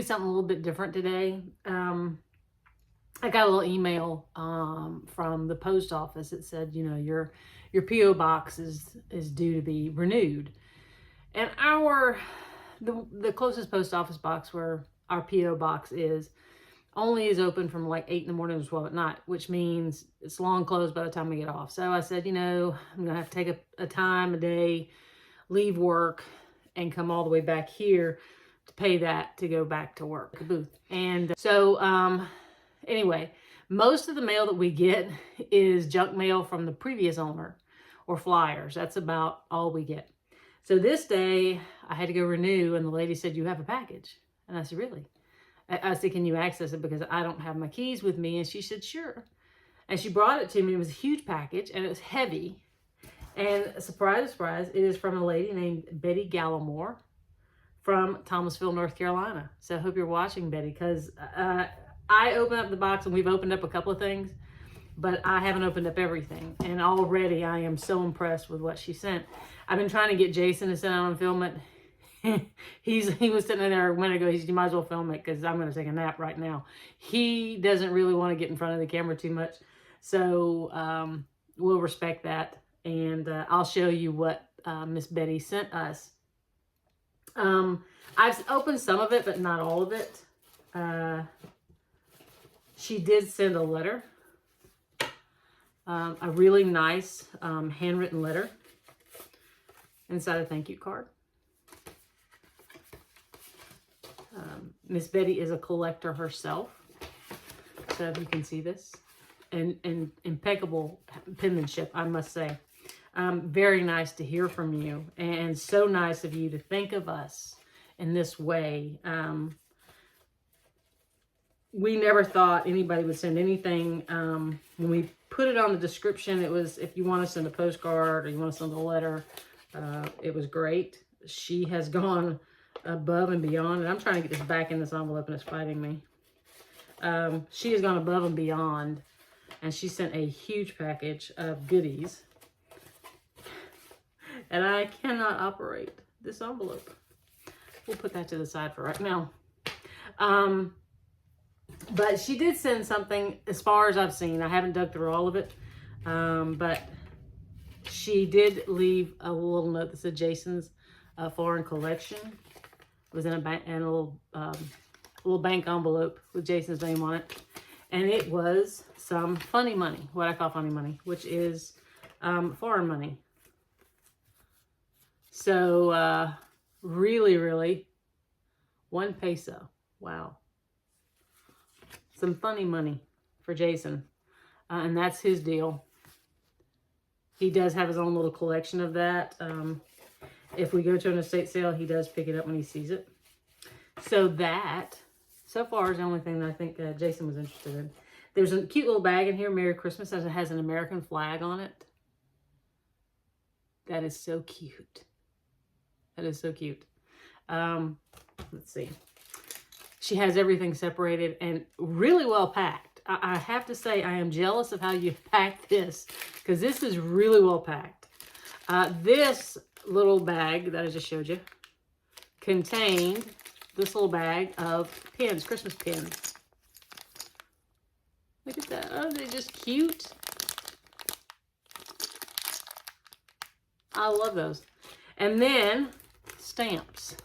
something a little bit different today. I got a little email from the post office that said, you know, your P.O. box is due to be renewed. And the closest post office box where our P.O. box is only is open from like 8 in the morning to 12 at night, which means it's long closed by the time we get off. So I said, you know, I'm going to have to take a time, a day, leave work, and come all the way back here to pay that to go back to work, the booth. And so, anyway, most of the mail that we get is junk mail from the previous owner or flyers. That's about all we get. So this day I had to go renew, and the lady said, you have a package. And I said, really? I said, can you access it? Because I don't have my keys with me. And she said, sure. And she brought it to me. It was a huge package, and it was heavy. And surprise, surprise, it is from a lady named Betty Gallimore from Thomasville, North Carolina. So I hope you're watching, Betty, because I opened up the box, and we've opened up a couple of things, but I haven't opened up everything. And already I am so impressed with what she sent. I've been trying to get Jason to sit down and film it. He was sitting in there a minute ago. He said, you might as well film it because I'm going to take a nap right now. He doesn't really want to get in front of the camera too much. So we'll respect that. And I'll show you what Miss Betty sent us. I've opened some of it, but not all of it. She did send a letter. A really nice handwritten letter. Inside a thank you card. Miss Betty is a collector herself, so if you can see this, and impeccable penmanship, I must say. Very nice to hear from you, and so nice of you to think of us in this way. We never thought anybody would send anything. When we put it on the description, it was, if you want to send a postcard or you want to send a letter, it was great. She has gone above and beyond, and I'm trying to get this back in this envelope and it's fighting me. She has gone above and beyond, and she sent a huge package of goodies, and I cannot operate this envelope. We'll put that to the side for right now. But she did send something, as far as I've seen. I haven't dug through all of it, but she did leave a little note that said Jason's foreign collection. It was in a bank, and a little bank envelope with Jason's name on it, and it was some funny money, what I call funny money, which is foreign money. So really, 1 peso. Wow, some funny money for Jason, and that's his deal. He does have his own little collection of that. If we go to an estate sale, he does pick it up when he sees it. So that, so far, is the only thing that I think Jason was interested in. There's a cute little bag in here, Merry Christmas, as it has an American flag on it. That is so cute. That is so cute. Let's see. She has everything separated and really well packed. I have to say, I am jealous of how you packed this, because this is really well packed. This little bag that I just showed you contained this little bag of pins, Christmas pins. Look at that. Oh, they're just cute. I love those. And then stamps.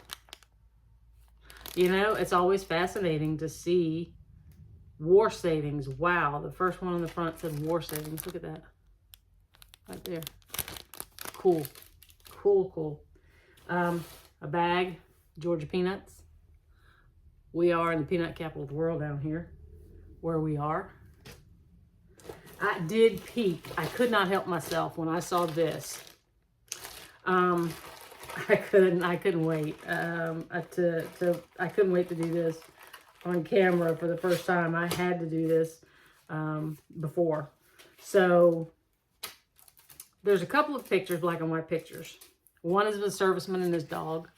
You know, it's always fascinating to see war savings. Wow, the first one on the front said war savings. Look at that. Right there. Cool. Cool. A bag, Georgia peanuts. We are in the peanut capital of the world down here, where we are. I did peek. I could not help myself when I saw this. I couldn't wait. I couldn't wait to do this on camera for the first time. I had to do this before. So there's a couple of pictures, black and white pictures. One is of a serviceman and his dog.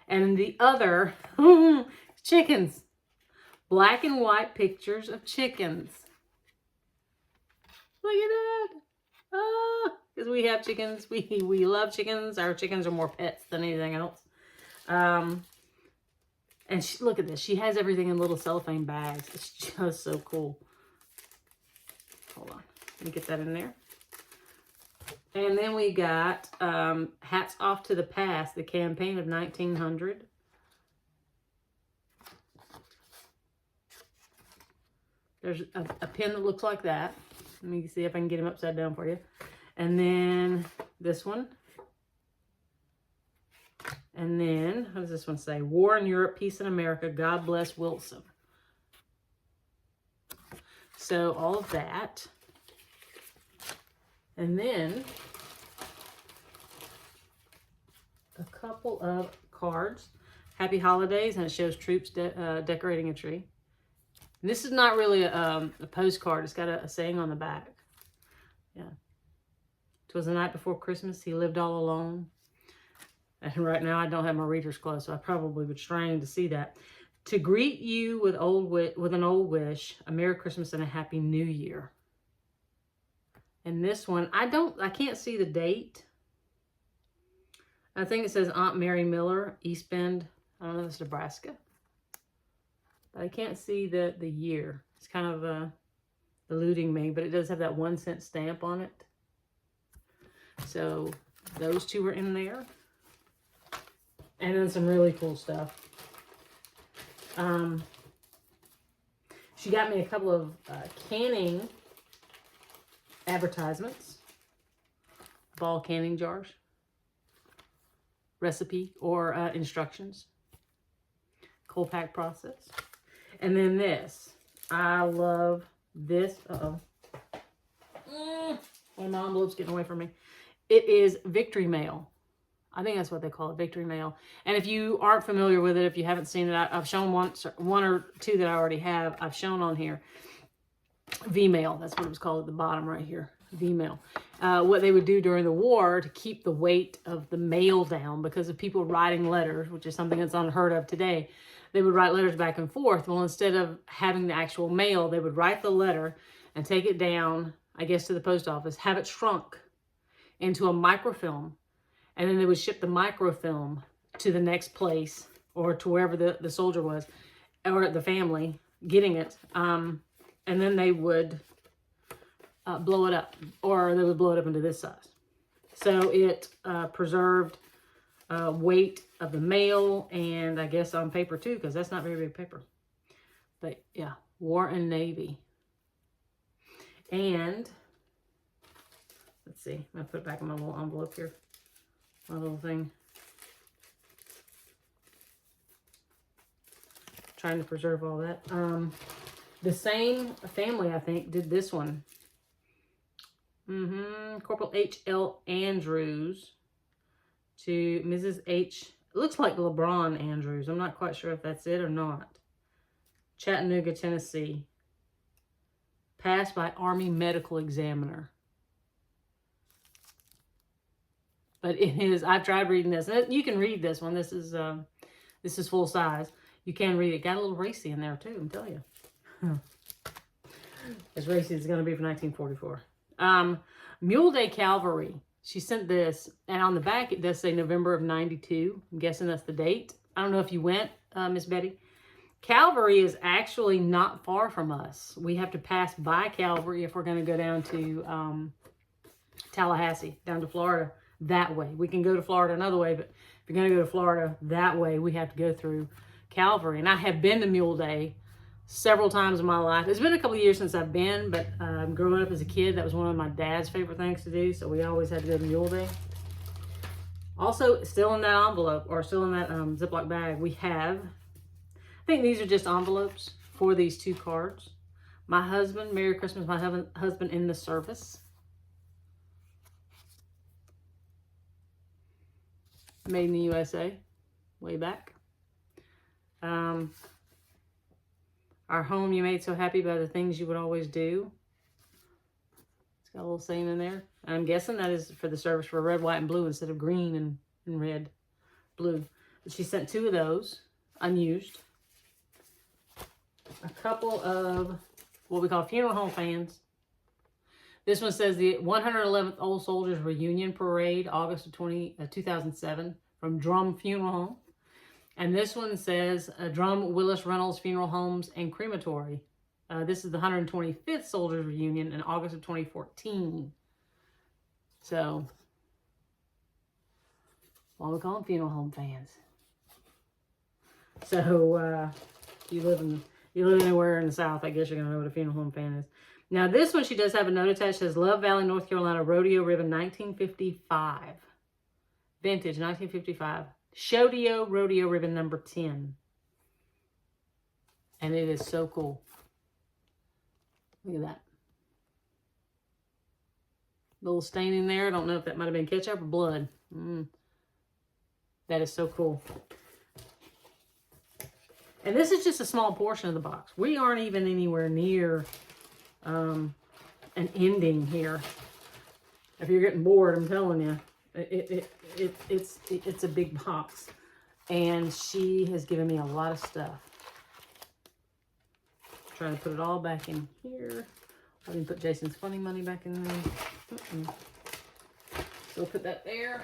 And the other, chickens. Black and white pictures of chickens. Look at that. Because we have chickens. We love chickens. Our chickens are more pets than anything else. And And look at this. She has everything in little cellophane bags. It's just so cool. Hold on. Let me get that in there. And then we got Hats Off to the Past, the campaign of 1900. There's a pin that looks like that. Let me see if I can get him upside down for you. And then this one. And then, what does this one say? War in Europe, Peace in America, God Bless Wilson. So, all of that. And then, a couple of cards. Happy Holidays, and it shows troops decorating a tree. And this is not really a postcard. It's got a saying on the back. Yeah. 'Twas the night before Christmas. He lived all alone. And right now I don't have my readers closed, so I probably would strain to see that. To greet you with an old wish, a Merry Christmas and a Happy New Year. And this one, I can't see the date. I think it says Aunt Mary Miller, East Bend. I don't know if it's Nebraska. But I can't see the year. It's kind of eluding me, but it does have that 1-cent stamp on it. So those two are in there. And then some really cool stuff. She got me a couple of canning advertisements. Ball canning jars. Recipe or instructions. Cold pack process. And then this. I love this. Uh-oh. One of my envelopes getting away from me. It is Victory Mail. I think that's what they call it, Victory Mail. And if you aren't familiar with it, if you haven't seen it, I've shown one or two that I already have. I've shown on here. V-Mail, that's what it was called at the bottom right here. V-Mail. What they would do during the war to keep the weight of the mail down because of people writing letters, which is something that's unheard of today. They would write letters back and forth. Well, instead of having the actual mail, they would write the letter and take it down, I guess, to the post office, have it shrunk into a microfilm. And then they would ship the microfilm to the next place or to wherever the soldier was or the family getting it. And then they would blow it up, or they would blow it up into this size. So it preserved weight of the mail and I guess on paper too, because that's not very big paper. But yeah, War and Navy. And let's see, I'm going to put it back in my little envelope here. My little thing. Trying to preserve all that. The same family, I think, did this one. Corporal H.L. Andrews to Mrs. H. It looks like LeBron Andrews. I'm not quite sure if that's it or not. Chattanooga, Tennessee. Passed by Army Medical Examiner. But it is, I've tried reading this. And you can read this one. This is full size. You can read it. Got a little racy in there too, I'm telling you. As racy as it's going to be for 1944. Mule Day Cavalry. She sent this. And on the back it does say November of 92. I'm guessing that's the date. I don't know if you went, Miss Betty. Calvary is actually not far from us. We have to pass by Calvary if we're going to go down to Tallahassee, down to Florida. That way. We can go to Florida another way, but if you're going to go to Florida that way, we have to go through Calvary. And I have been to Mule Day several times in my life. It's been a couple of years since I've been, but growing up as a kid, that was one of my dad's favorite things to do, so we always had to go to Mule Day. Also, still in that envelope, or still in that Ziploc bag, we have, I think these are just envelopes for these two cards. My husband, Merry Christmas, my husband in the service. Made in the USA, way back. Our home you made so happy by the things you would always do. It's got a little saying in there. I'm guessing that is for the service for red, white, and blue instead of green and red, blue. But she sent two of those, unused. A couple of what we call funeral home fans. This one says the 111th Old Soldiers Reunion Parade, August of 2007, from Drum Funeral Home. And this one says Drum Willis Reynolds Funeral Homes and Crematory. This is the 125th Soldiers Reunion in August of 2014. So, well, we call them funeral home fans. So, you live anywhere in the South, I guess you're gonna know what a funeral home fan is. Now, this one she does have a note attached. It says Love Valley, North Carolina Rodeo Ribbon, 1955, vintage, 1955. Shodeo Rodeo Ribbon number 10. And it is so cool. Look at that. Little stain in there. I don't know if that might have been ketchup or blood. That is so cool. And this is just a small portion of the box. We aren't even anywhere near an ending here. If you're getting bored, I'm telling you. It's a big box, and she has given me a lot of stuff. Trying to put it all back in here. I didn't put Jason's funny money back in there. So we'll put that there.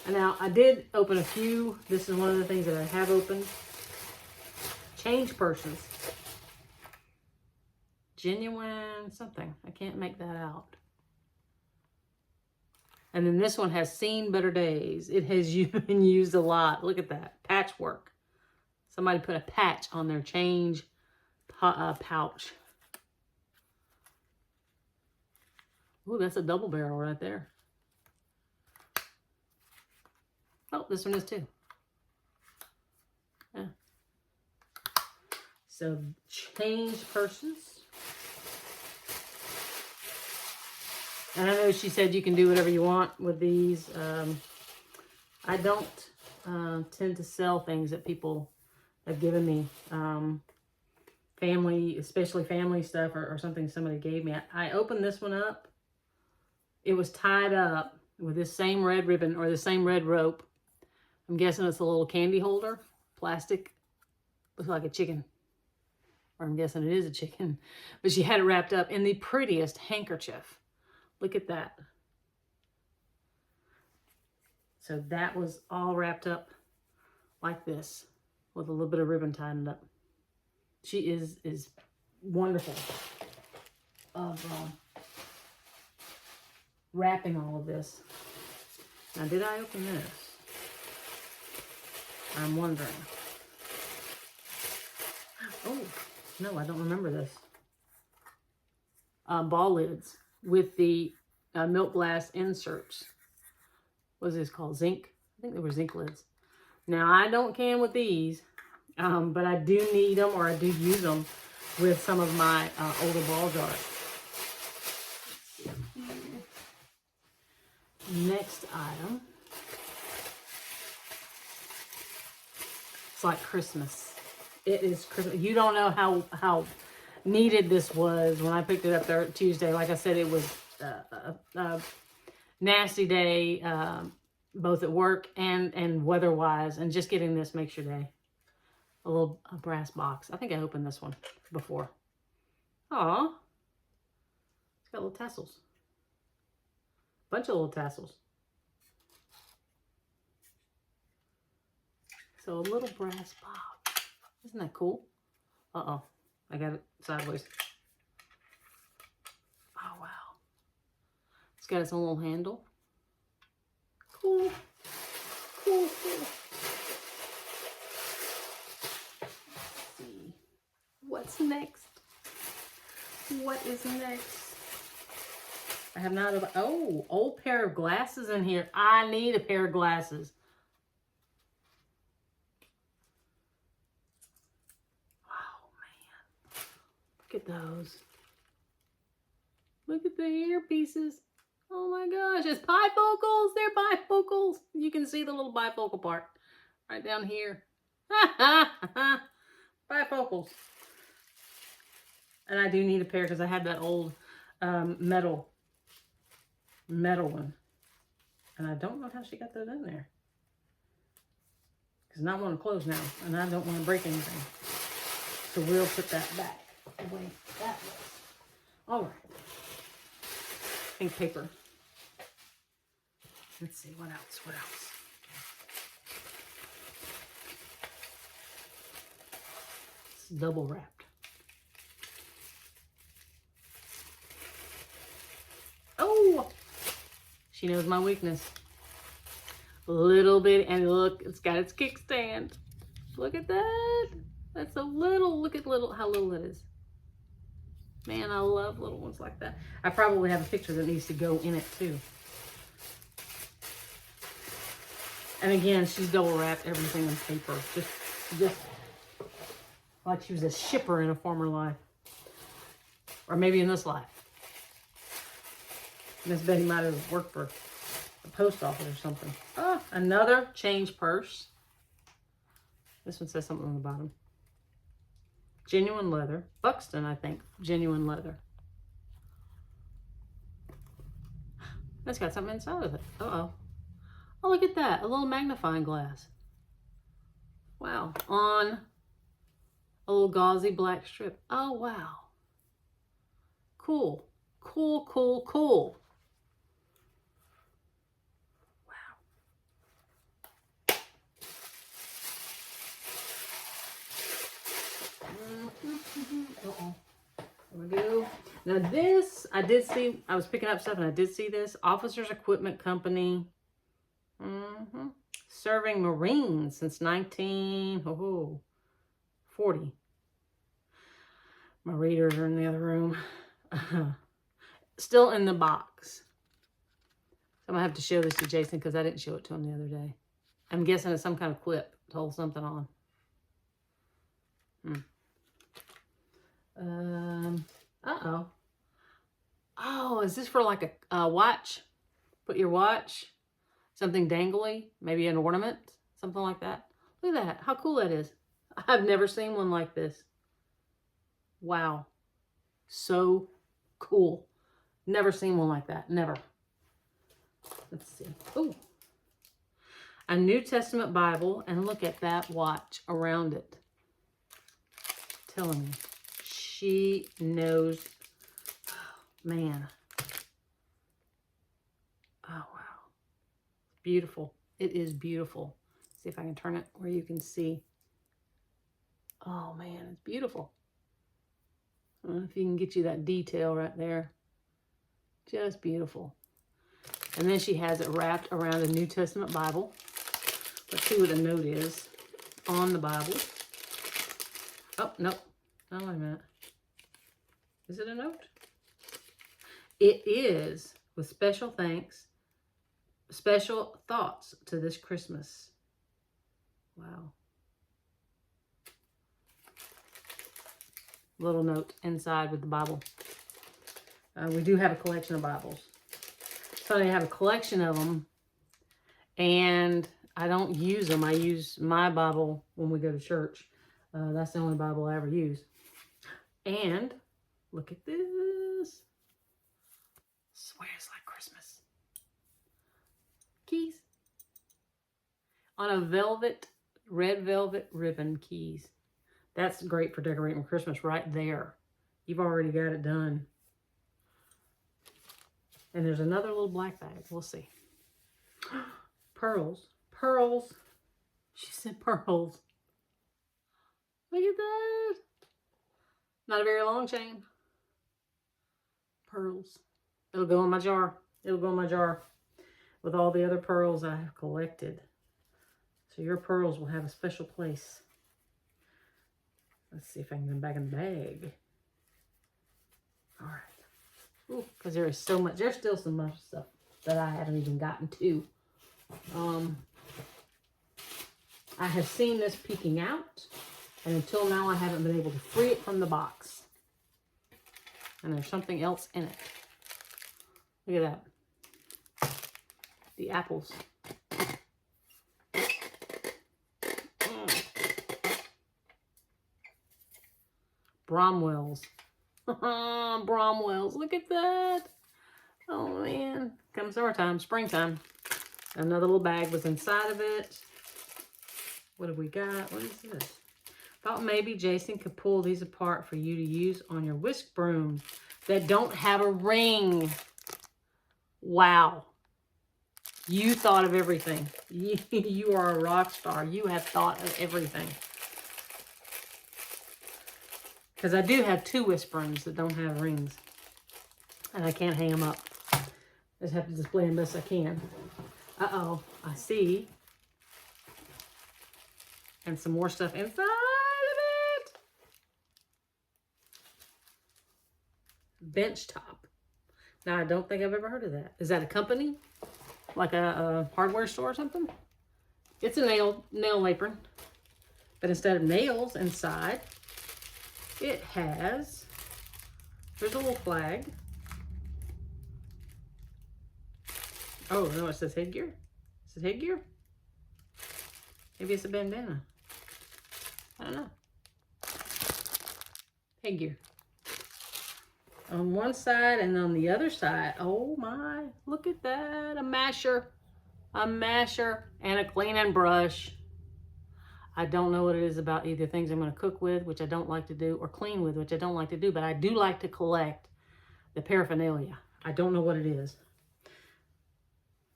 And now I did open a few. This is one of the things that I have opened. Change purses. Genuine something. I can't make that out. And then this one has seen better days. It has been used a lot. Look at that. Patchwork. Somebody put a patch on their change pouch. Ooh, that's a double barrel right there. Oh, this one is too. Yeah. So, change purses. And I know she said you can do whatever you want with these. I don't tend to sell things that people have given me. Family, especially family stuff or something somebody gave me. I opened this one up. It was tied up with this same red ribbon or the same red rope. I'm guessing it's a little candy holder. Plastic. Looks like a chicken. Or I'm guessing it is a chicken. But she had it wrapped up in the prettiest handkerchief. Look at that. So that was all wrapped up like this with a little bit of ribbon tying it up. She is wonderful of wrapping all of this. Now, did I open this? I'm wondering. Oh, no, I don't remember this. Ball lids with the milk glass inserts. What is this called? Zinc? I think they were zinc lids. Now, I don't can with these, but I do need them, or I do use them with some of my older ball jars. Next item. It's like Christmas. It is Christmas. You don't know how needed this was when I picked it up there Tuesday. Like I said, it was a nasty day, both at work and weather-wise, and just getting this makes your day. A brass box. I think I opened this one before. Aw. It's got little tassels. Bunch of little tassels. So a little brass box. Isn't that cool? Uh-oh. I got it sideways. Oh, wow. It's got its own little handle. Cool. Cool, cool. Let's see. What's next? What is next? I have not... Oh, old pair of glasses in here. I need a pair of glasses. Look at those. Look at the earpieces. Oh my gosh, it's bifocals. They're bifocals. You can see the little bifocal part right down here. Bifocals. And I do need a pair because I had that old metal one. And I don't know how she got those in there. Because I want to close now. And I don't want to break anything. So we'll put that back. The way that was. All right. Pink paper. Let's see, what else? What else? double wrapped. Oh, she knows my weakness. A little bit, and look, it's got its kickstand. Look at that. That's a little, look at how little it is. Man, I love little ones like that. I probably have a picture that needs to go in it too. And again, she's double wrapped everything in paper. Just like she was a shipper in a former life. Or maybe in this life. Miss Betty might have worked for the post office or something. Oh, another change purse. This one says something on the bottom. Genuine leather. Buxton, I think. Genuine leather. That's got something inside of it. Uh-oh. Oh, look at that. A little magnifying glass. Wow. On a little gauzy black strip. Oh, wow. Cool. Cool, cool, cool. Uh-oh. There we go. Now this, I did see, I was picking up stuff and I did see this. Officers Equipment Company. Serving Marines since 1940. My readers are in the other room. Still in the box. So I'm going to have to show this to Jason because I didn't show it to him the other day. I'm guessing it's some kind of clip to hold something on. Uh-oh. Oh, is this for like a watch? Put your watch, something dangly, maybe an ornament, something like that. Look at that. How cool that is. I've never seen one like this. Wow. So cool. Never seen one like that. Never. Let's see. Oh. A New Testament Bible, and look at that watch around it. Telling me. She knows. Man. Oh, wow. Beautiful. It is beautiful. See if I can turn it where you can see. Oh, man. It's beautiful. I don't know if you can get you that detail right there. Just beautiful. And then she has it wrapped around a New Testament Bible. Let's see what the note is on the Bible. Oh, nope. Oh, wait a minute. Is it a note? It is, with special thanks, special thoughts to this Christmas. Wow. Little note inside with the Bible. We do have a collection of Bibles. So I have a collection of them, and I don't use them. I use my Bible when we go to church. That's the only Bible I ever use. And look at this. Swears like Christmas. Keys. On a red velvet ribbon keys. That's great for decorating Christmas right there. You've already got it done. And there's another little black bag. We'll see. Pearls. Pearls. She said pearls. Look at that. Not a very long chain. Pearls. It'll go in my jar. It'll go in my jar with all the other pearls I have collected. So your pearls will have a special place. Let's see if I can get them back in the bag. All right. Ooh, because there is so much. There's still so much stuff that I haven't even gotten to. I have seen this peeking out, and until now I haven't been able to free it from the box. And there's something else in it. Look at that. The apples. Bromwells. Bromwells. Look at that. Oh, man. Come summertime, springtime. Another little bag was inside of it. What have we got? What is this? Thought maybe Jason could pull these apart for you to use on your whisk broom that don't have a ring. Wow. You thought of everything. You are a rock star. You have thought of everything. Because I do have 2 whisperings that don't have rings. And I can't hang them up. I just have to display them best I can. Uh-oh, I see. And some more stuff inside of it. Bench top. Now, I don't think I've ever heard of that. Is that a company? Like a hardware store or something? It's a nail apron. But instead of nails inside, it has, there's a little flag. Oh, no, it says headgear. Is it headgear? Maybe it's a bandana. I don't know. Headgear. On one side and on the other side, oh my, look at that. A masher and a cleaning brush. I don't know what it is about either things I'm going to cook with, which I don't like to do, or clean with, which I don't like to do, but I do like to collect the paraphernalia. I don't know what it is.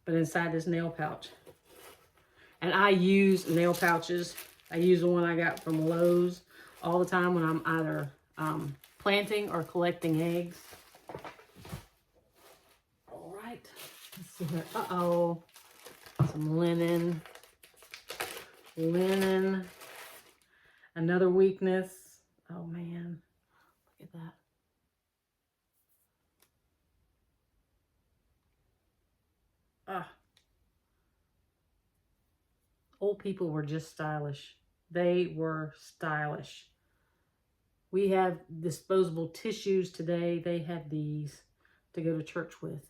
But inside this nail pouch. And I use nail pouches. I use the one I got from Lowe's all the time when I'm either planting or collecting eggs. All right. Let's see here. Uh-oh. Some linen. Linen. Another weakness. Oh, man. Look at that. Ah. Old people were just stylish. They were stylish. We have disposable tissues today. They had these to go to church with.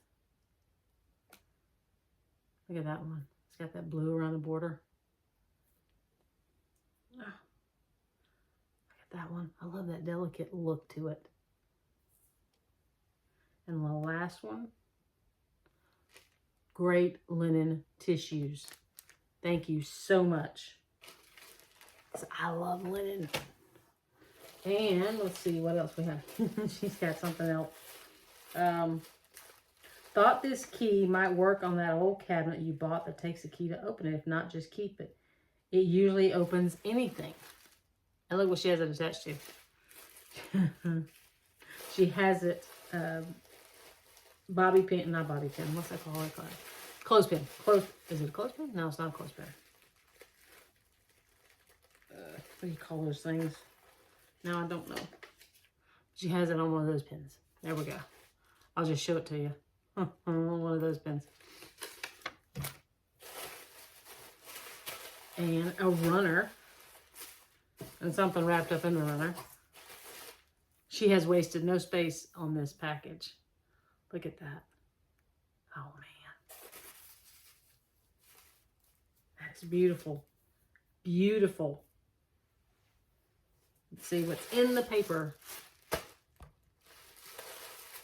Look at that one. It's got that blue around the border. Oh. Look at that one. I love that delicate look to it. And the last one. Great linen tissues. Thank you so much. I love linen. And let's see what else we have. She's got something else. Thought this key might work on that old cabinet you bought that takes a key to open it. If not, just keep it. It usually opens anything. And look what she has it attached to. She has it, bobby pin, not bobby pin. What's that called? Clothespin. Is it a clothespin? No, it's not a clothespin. What do you call those things? No, I don't know. She has it on one of those pins. There we go. I'll just show it to you. One of those pins. And a runner. And something wrapped up in the runner. She has wasted no space on this package. Look at that. Oh, man. That's beautiful. Beautiful. Let's see what's in the paper.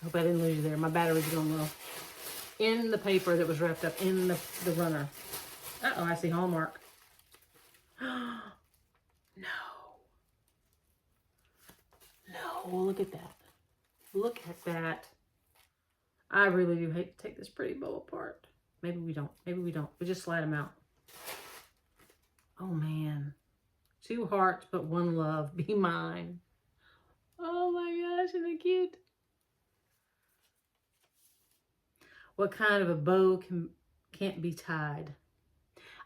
Hope I didn't lose you there. My battery's going low. In the paper that was wrapped up in the runner. Uh-oh, I see Hallmark. No. No, look at that. Look at that. I really do hate to take this pretty bow apart. Maybe we don't. Maybe we don't. We just slide them out. Oh, man. 2 hearts, but 1 love. Be mine. Oh, my gosh. Isn't it cute? What kind of a bow can't be tied?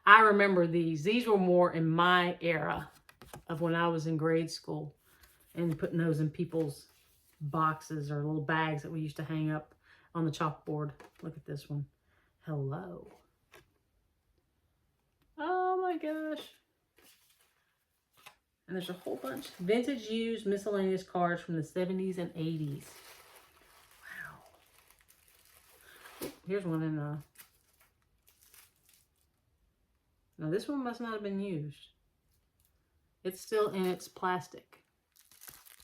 I remember these. These were more in my era of when I was in grade school and putting those in people's boxes or little bags that we used to hang up on the chalkboard. Look at this one. Hello. Oh my gosh. And there's a whole bunch. Vintage used miscellaneous cards from the 70s and 80s. Wow. Oh, here's one in now this one must not have been used. It's still in its plastic.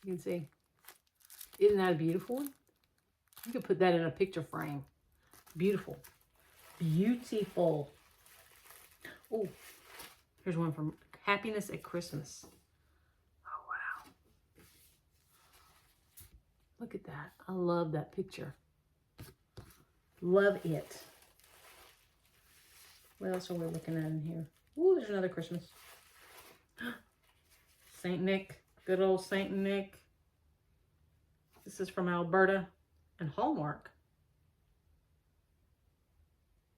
You can see. Isn't that a beautiful one? You could put that in a picture frame. Beautiful. Beautiful. Oh, here's one from Happiness at Christmas. Oh, wow. Look at that. I love that picture. Love it. What else are we looking at in here? Ooh, there's another Christmas. Saint Nick. Good old Saint Nick. This is from Alberta and Hallmark.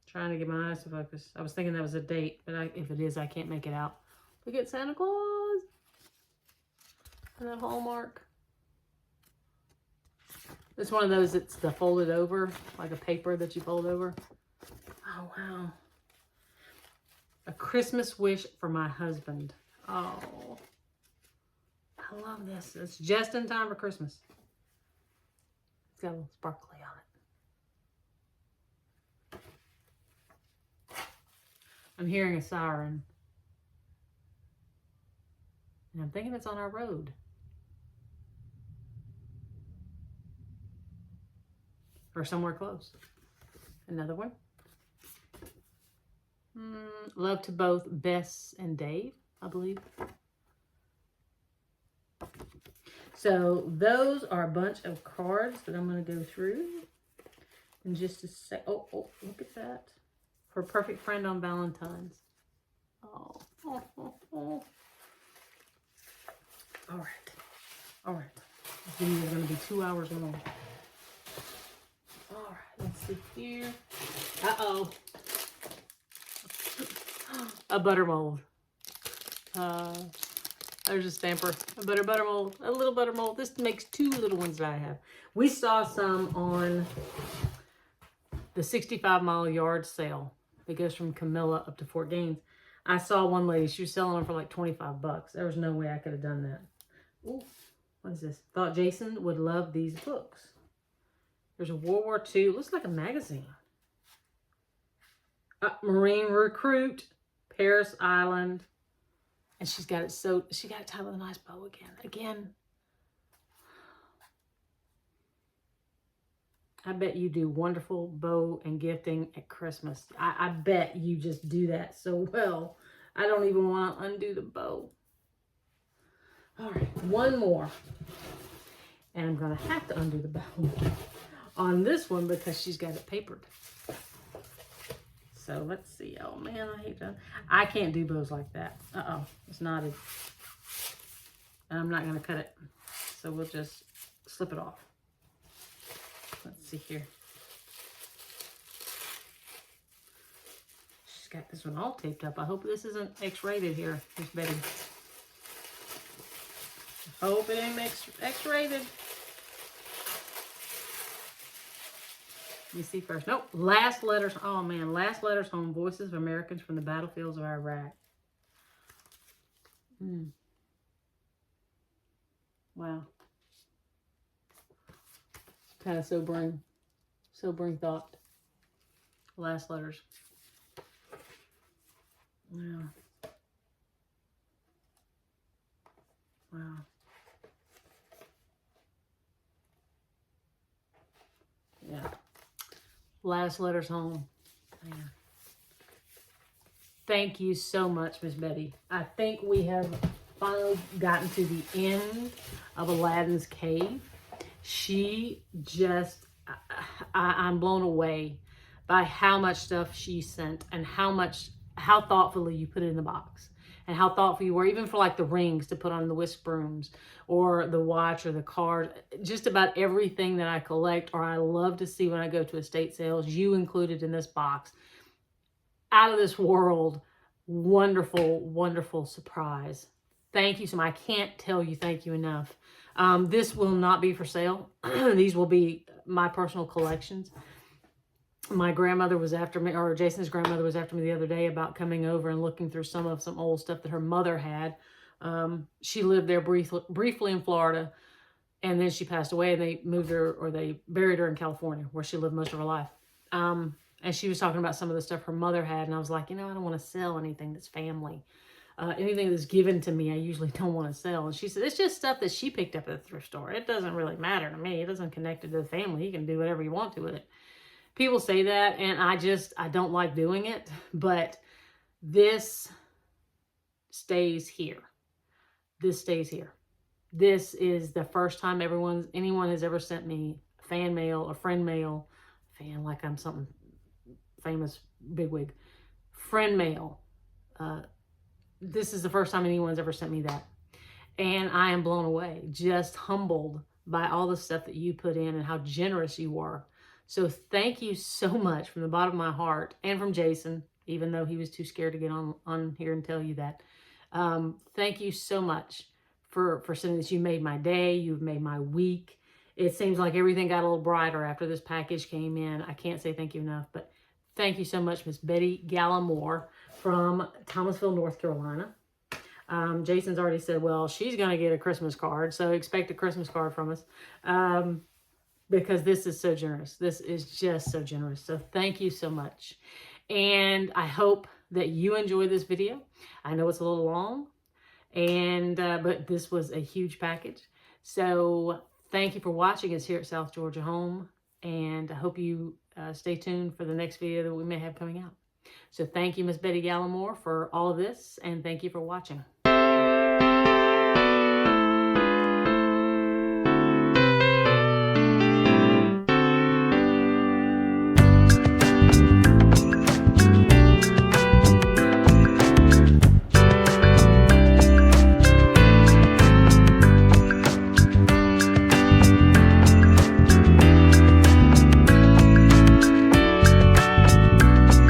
Trying to get my eyes to focus. I was thinking that was a date, but if it is, I can't make it out. Look at Santa Claus. And that Hallmark. It's one of those that's the folded over, like a paper that you fold over. Oh, wow. A Christmas wish for my husband. Oh. I love this. It's just in time for Christmas. It's got a little sparkly on it. I'm hearing a siren. And I'm thinking it's on our road. Or somewhere close. Another one. Love to both Bess and Dave, I believe. So those are a bunch of cards that I'm going to go through in just a sec. Oh, look at that. For a perfect friend on Valentine's. Oh. All right. This video is going to be 2 hours long. All right, let's see here. Uh-oh. A butter mold. There's a stamper. A butter mold. A little butter mold. This makes 2 little ones that I have. We saw some on the 65-mile yard sale. It goes from Camilla up to Fort Gaines. I saw one lady. She was selling them for like 25 bucks. There was no way I could have done that. Ooh, what is this? Thought Jason would love these books. There's a World War II. Looks like a magazine. Marine Recruit. Paris Island. And she got it tied with a nice bow again. I bet you do wonderful bow and gifting at Christmas. I bet you just do that so well. I don't even want to undo the bow. All right, one more. And I'm going to have to undo the bow on this one because she's got it papered. So let's see. Oh man, I hate that. I can't do bows like that. Uh-oh, it's knotted. And I'm not going to cut it. So we'll just slip it off. Let's see here. She's got this one all taped up. I hope this isn't X-rated here, Miss Betty. I hope it ain't X-rated. You see first. Nope. Last letters. Oh man. Last letters home. Voices of Americans from the battlefields of Iraq. Wow. Kind of sobering thought. Last letters. Wow. Yeah. Last letters home. Man. Thank you so much, Miss Betty. I think we have finally gotten to the end of Aladdin's cave. She just, I'm blown away by how much stuff she sent and how thoughtfully you put it in the box. And how thoughtful you were, even for like the rings to put on the whisk brooms or the watch or the card. Just about everything that I collect or I love to see when I go to estate sales, you included in this box. Out of this world, wonderful, wonderful surprise. Thank you so much. I can't tell you thank you enough. This will not be for sale. These will be my personal collections. My grandmother was after me, or Jason's grandmother was after me the other day about coming over and looking through some old stuff that her mother had. She lived there briefly in Florida, and then she passed away, and they moved her, or they buried her in California, where she lived most of her life. And she was talking about some of the stuff her mother had, and I was like, I don't want to sell anything that's family. Anything that's given to me, I usually don't want to sell. And she said, it's just stuff that she picked up at the thrift store. It doesn't really matter to me. It doesn't connect it to the family. You can do whatever you want to with it. People say that, and I don't like doing it, but this stays here. This stays here. This is the first time anyone has ever sent me fan mail or friend mail. Fan, like I'm something famous bigwig. Friend mail. This is the first time anyone's ever sent me that. And I am blown away, just humbled by all the stuff that you put in and how generous you were. So thank you so much from the bottom of my heart, and from Jason, even though he was too scared to get on here and tell you that. Thank you so much for sending this. You made my day. You've made my week. It seems like everything got a little brighter after this package came in. I can't say thank you enough, but thank you so much, Miss Betty Gallimore from Thomasville, North Carolina. Jason's already said, well, she's going to get a Christmas card, so expect a Christmas card from us, because this is so generous. This is just so generous. So thank you so much. And I hope that you enjoy this video. I know it's a little long, and but this was a huge package. So thank you for watching us here at South Georgia Home, and I hope you stay tuned for the next video that we may have coming out. So thank you, Miss Betty Gallimore, for all of this, and thank you for watching.